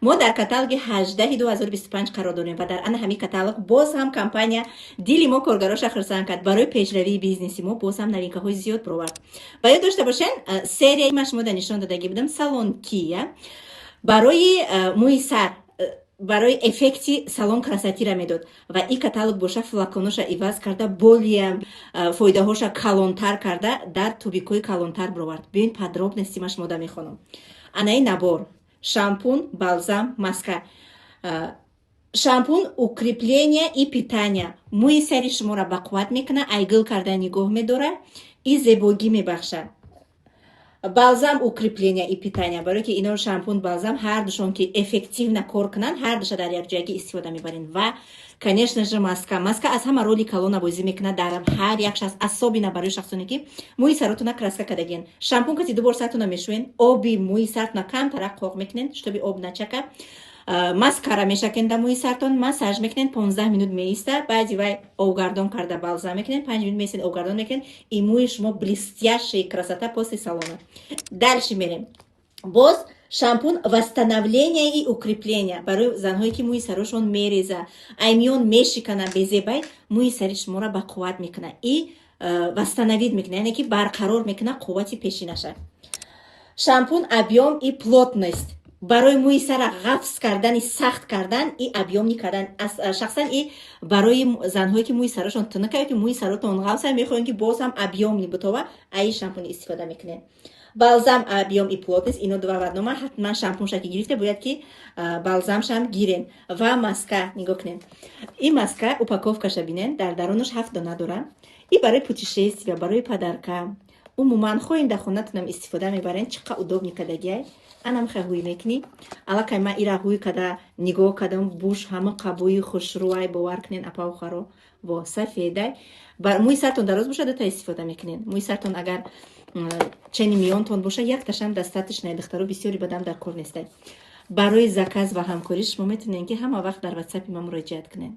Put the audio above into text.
ما در کاتالوگ 18/2025 قرار داریم و در همین کاتالوگ باز هم کمپانیا دیلی ما کارگراش خرسان کرد برای پیشروی بیزنسی ما باز هم نوینکه های زیاد برآورد. باید داشته باشین سری ما شما نشون دادگی بودم سالن کیه برای موی سر برای افکتی салон красоти را медод ва ин каталог боша флаконоша иваз карда боли фоидаҳоша калонтар карда дар тубикои калонтар бировард. бин подробности ма шумо да мехонам. анаи набор шампун, балзам, маска. шампун укрепление и питание мӯи сари шуморо бақувват мекунад, айгил карда нигоҳ медорад и зебогӣ мебахшад. балзам укрепление и питание барое ки ино шампун балзам ҳар душон ки эффективно кор кунанд ҳар душа дар якҷоягӣ истифода мебарем. ва конечно же маска аз ҳама роли калона бозӣ мекунад дар ҳар як шахс, асобина барои шахсоне ки мӯи саротуна краска кардагиен. шампун каси ду бор сартуна мешӯен, оби мӯи сартуна камтара қоқ мекунен, штоби об начака, маскара мешакен да мӯи сартон, массаж мекунен, 15 минут меиста, баъди вай овгардон карда балзам мекунен, 5 минут меистен, овгардон мекунен, и мӯи шумо блестящая красота после салона. Дальше мерем. Боз шампун восстановление и укрепление барои занҳое ки мӯи сарошон мереза, аймиён мешикана безебай, мӯи сари шуморо ба қувват мекуна и восстановид мекуна, яъне ки барқарор мекуна қуввати пешинаша. шампун объем и плотность барои мӯи сара ғафз кардани сахт кардан и объемни кардан. шахсан и барои занҳое ки мӯи сарошон тунука ё ки мӯи саротон ғафса мехоҳем ки боз ҳам объемни бутова, аи шампуни истифода мекунем. балзам объем и плотность ино ду ваваднома ҳатман шампунша ки гирифте бояд ки балзамшам гирен ва маска нигоҳ кунем. ин маска упаковкаша бинен дар дарунаш 7 дона дора. и барои путешествия, барои падарка умуман хоҳем дар хонатонам истифода мебарен. чиқа удобни кадагиай анам хаҳуӣ мекунӣ аллакай ма ира ҳуй када нигоҳ кадам буш ҳама қабои хушрӯай бовар кунен апаухаро во сафедай бар мӯи сартон дароз боша дата истифода мекунен. мӯи сартон агар чени миёнтон боша якташам достаточно, духтаро бисёри бадам дар кор нестай. барои заказ ва ҳамкорӣ шумо метавонед ки ҳама вақт дар ватсапи ма муроҷиат кунед.